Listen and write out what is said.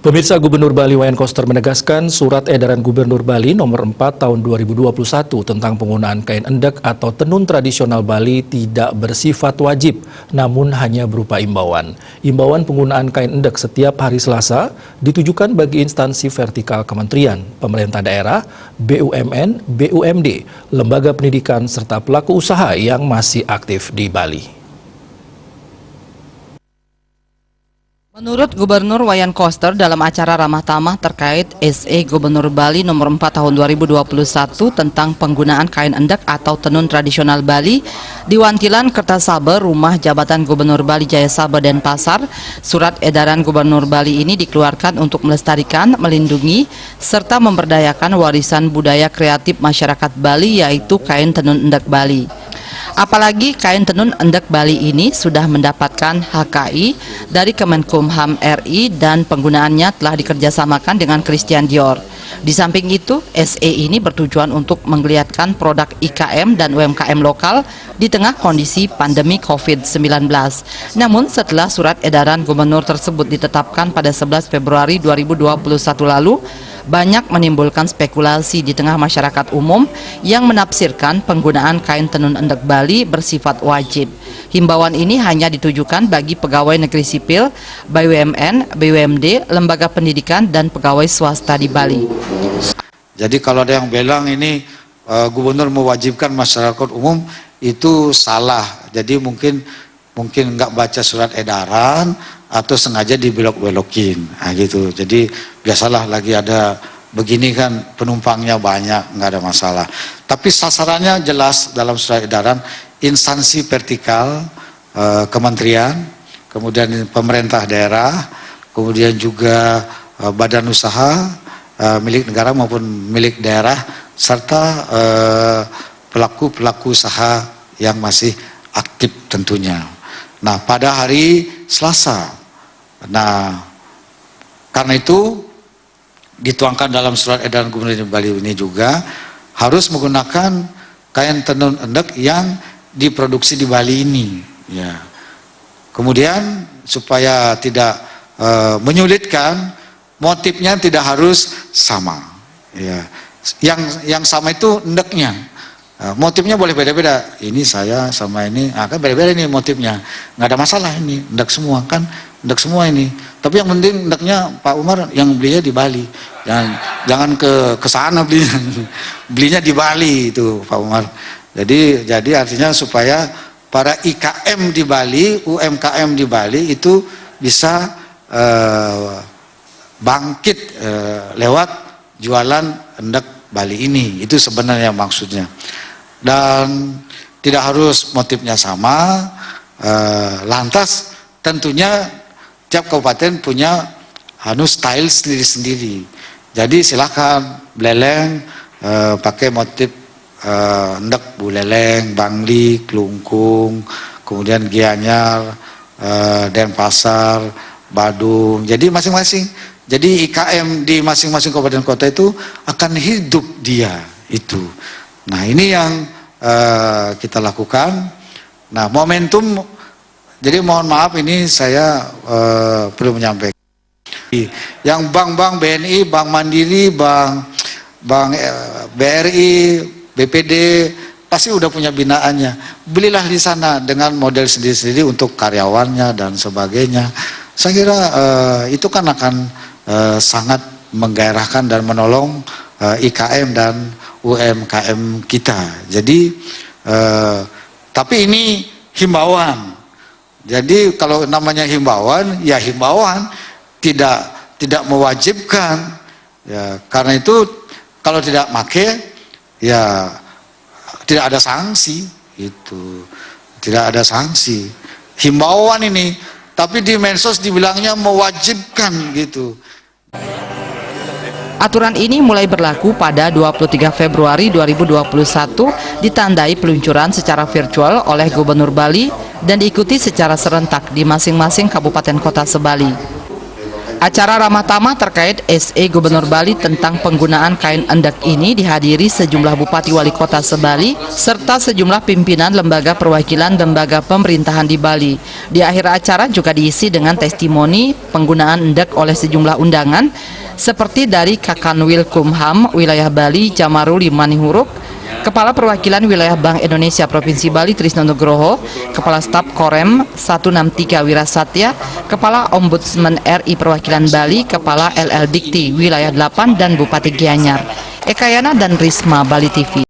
Pemirsa, Gubernur Bali Wayan Koster menegaskan surat edaran Gubernur Bali nomor 4 tahun 2021 tentang penggunaan kain endek atau tenun tradisional Bali tidak bersifat wajib, namun hanya berupa imbauan. Imbauan penggunaan kain endek setiap hari Selasa ditujukan bagi instansi vertikal kementerian, pemerintah daerah, BUMN, BUMD, lembaga pendidikan, serta pelaku usaha yang masih aktif di Bali. Menurut Gubernur Wayan Koster dalam acara ramah tamah terkait SE Gubernur Bali nomor 4 tahun 2021 tentang penggunaan kain endek atau tenun tradisional Bali di Wantilan Kertasabe, Rumah Jabatan Gubernur Bali Jayasabe Denpasar, surat edaran Gubernur Bali ini dikeluarkan untuk melestarikan, melindungi, serta memberdayakan warisan budaya kreatif masyarakat Bali yaitu kain tenun endek Bali. Apalagi kain tenun endek Bali ini sudah mendapatkan HKI dari Kemenkumham RI dan penggunaannya telah dikerjasamakan dengan Christian Dior. Di samping itu, SE ini bertujuan untuk menggeliatkan produk IKM dan UMKM lokal di tengah kondisi pandemi COVID-19. Namun setelah surat edaran gubernur tersebut ditetapkan pada 11 Februari 2021 lalu, banyak menimbulkan spekulasi di tengah masyarakat umum yang menafsirkan penggunaan kain tenun endek Bali bersifat wajib. Himbauan ini hanya ditujukan bagi pegawai negeri sipil, BUMN, BUMD, lembaga pendidikan, dan pegawai swasta di Bali. Jadi kalau ada yang bilang ini gubernur mewajibkan masyarakat umum, itu salah. Jadi mungkin nggak baca surat edaran atau sengaja dibelok-belokin, nah gitu. Jadi biasalah lagi ada begini kan penumpangnya banyak, nggak ada masalah. Tapi sasarannya jelas dalam surat edaran, instansi vertikal, kementerian, kemudian pemerintah daerah, kemudian juga badan usaha milik negara maupun milik daerah, serta pelaku-pelaku usaha yang masih aktif tentunya. Nah, pada hari Selasa, nah karena itu dituangkan dalam surat edaran Gubernur Bali ini juga harus menggunakan kain tenun endek yang diproduksi di Bali ini, ya. Kemudian supaya tidak menyulitkan, motifnya tidak harus sama, ya. Yang sama itu endeknya. Motifnya boleh beda-beda. Ini saya sama ini, kan beda-beda nih motifnya. Nggak ada masalah ini, endek semua kan, endek semua ini. Tapi yang penting endeknya Pak Umar yang belinya di Bali. Jangan ke sana belinya. Belinya di Bali itu Pak Umar. Jadi artinya supaya para IKM di Bali, UMKM di Bali itu bisa bangkit lewat jualan endek Bali ini. Itu sebenarnya maksudnya. Dan tidak harus motifnya sama, lantas tentunya tiap kabupaten punya style sendiri-sendiri. Jadi silakan beleleng pakai motif endek Buleleng, Bangli, Klungkung, kemudian Gianyar, Denpasar, Badung. Jadi masing-masing. Jadi IKM di masing-masing kabupaten kota itu akan hidup dia itu. Nah ini yang kita lakukan. Nah momentum, jadi mohon maaf ini saya perlu menyampaikan. Yang bank-bank BNI, Bank Mandiri, Bank BRI, BPD pasti udah punya binaannya. Belilah di sana dengan model sendiri-sendiri untuk karyawannya dan sebagainya. Saya kira itu kan akan sangat menggairahkan dan menolong IKM dan UMKM kita. Jadi tapi ini himbauan. Jadi kalau namanya himbauan, ya himbauan tidak mewajibkan. Ya, karena itu kalau tidak make, ya tidak ada sanksi. Itu tidak ada sanksi. Himbauan ini, tapi di medsos dibilangnya mewajibkan gitu. Aturan ini mulai berlaku pada 23 Februari 2021 ditandai peluncuran secara virtual oleh Gubernur Bali dan diikuti secara serentak di masing-masing kabupaten kota se-Bali. Acara ramah tamah terkait SE Gubernur Bali tentang penggunaan kain endek ini dihadiri sejumlah bupati wali kota se-Bali serta sejumlah pimpinan lembaga perwakilan lembaga pemerintahan di Bali. Di akhir acara juga diisi dengan testimoni penggunaan endek oleh sejumlah undangan seperti dari Kakanwil Kumham wilayah Bali Jamaruli Manihuruk, Kepala Perwakilan Wilayah Bank Indonesia Provinsi Bali Trisno Nugroho, Kepala Staf Korem 163 Wirasatya, Kepala Ombudsman RI Perwakilan Bali, Kepala LL Dikti Wilayah 8 dan Bupati Gianyar. Ekayana dan Risma, Bali TV.